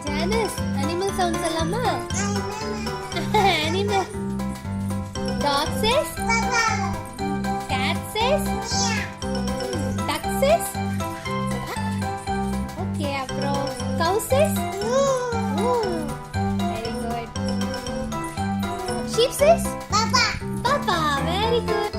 Janice, animal sounds allama. Animal. Dog says. Cat says. Duck says. Okay, apro. Cow says. Very good. Sheep says. Papa. Very good.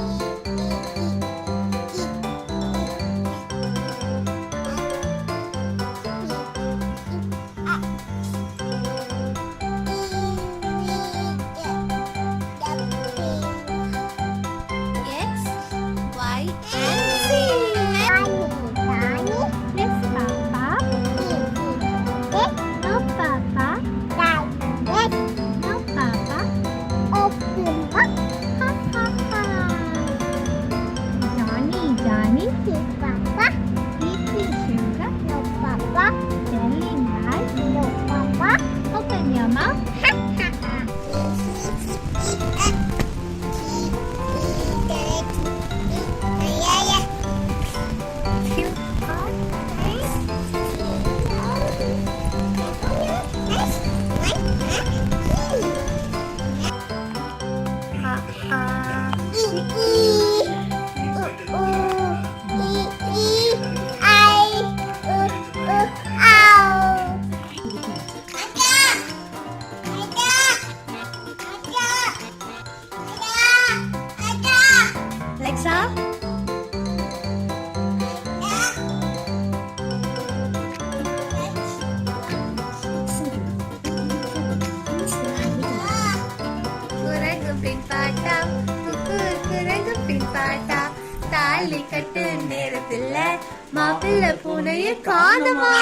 Open your mouth. Alexa? தாலி கட்டு நேரத்துல மாப்பிள்ளை பூனைய காணுமா?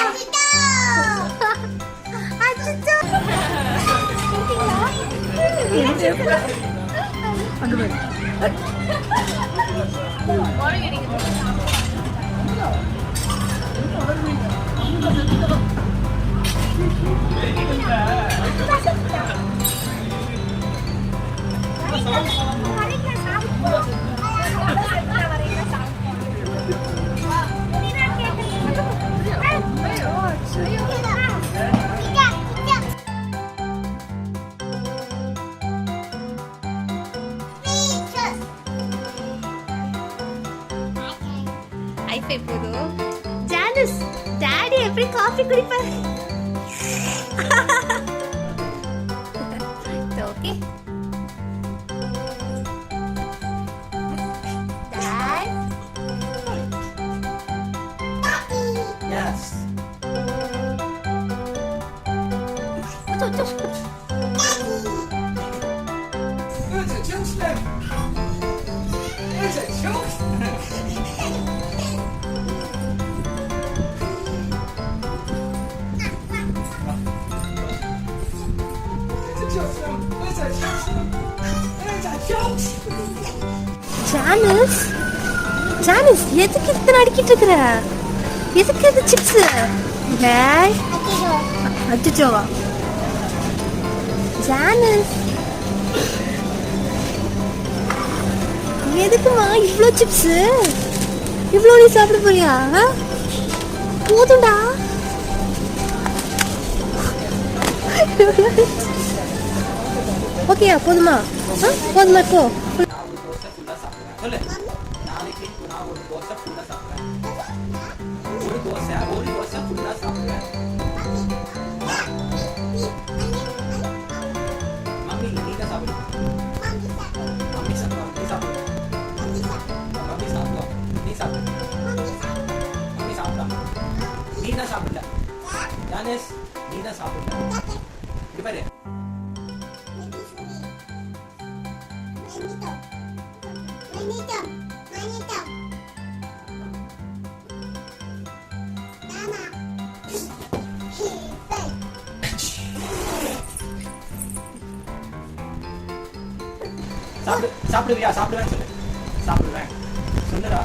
ஐஃபை போதும். Janice, daddy எப்படி coffee குடிப்பாரு? Okay. Dad. Yes. Janice, Janice எதுக்கு இத்தனை அடிக்கிட்டு இருக்கிற? எதுக்கு இது சிப்ஸ்? அச்சோவா ஜானிஸ், எதுக்குமா இவ்ளோ சிப்ஸ்? இவ்ளோ நீ சாப்பிட போறியா? போதும்டா. ஓகேயா? போதுமா? போதுமா? இப்போ சொல்லு. நாளைக்கு நான் ஒரு தோசை ஃபுல்லா சாப்பிடுறேன். ஒரு தோசை ஃபுல்லா சாப்பிடுறேன். மம்மி நீ தான் சாப்பிடு. மம்மி சாப்பிடு. நீ சாப்பிடு. மம்மி சாப்பிடு. நீ சாப்பிடு. மம்மி சாப்பிடா. நீ தான் சாப்பிடல. ஜானிஸ் நீ தான் சாப்பிடல. இங்க பாரு. சாப்பிடுவியா? சாப்பிடுவேன் சொல்லு. சாப்பிடுவேன் சொல்லுடா.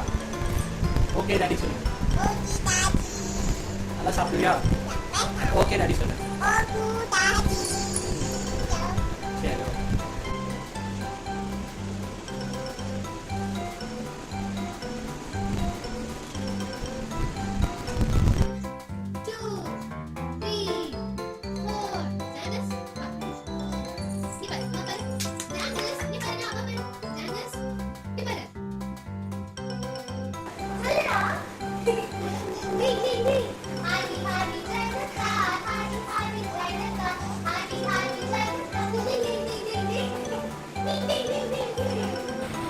ஓகே டாடி சொல்லு. நல்லா சாப்பிடுவியா? ஓகே டாடி சொல்லு. சரி.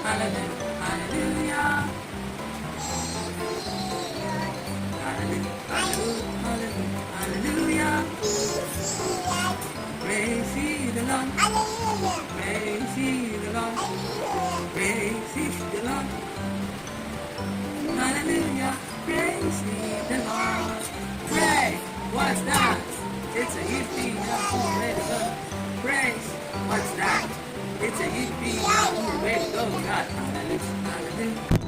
Hallelujah. Hallelujah. Praise ye the Lord. Praise ye the Lord. Praise ye the Lord. Hallelujah. Praise ye the Lord. Pray. What's that? It's a yippee. Praise. What's that? It's a yippee. Way to go, God. Hallelujah. Hallelujah.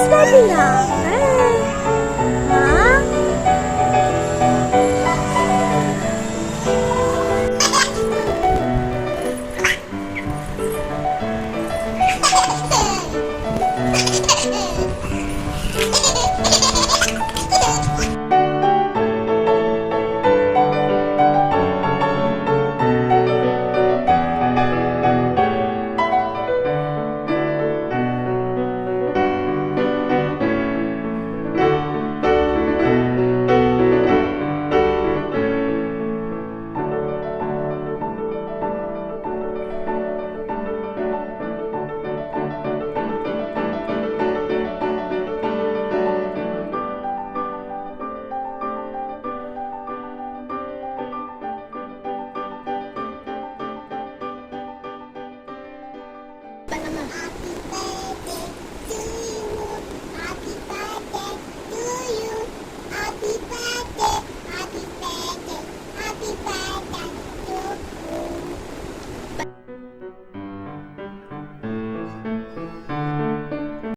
ஸ்டார்டிங்கா?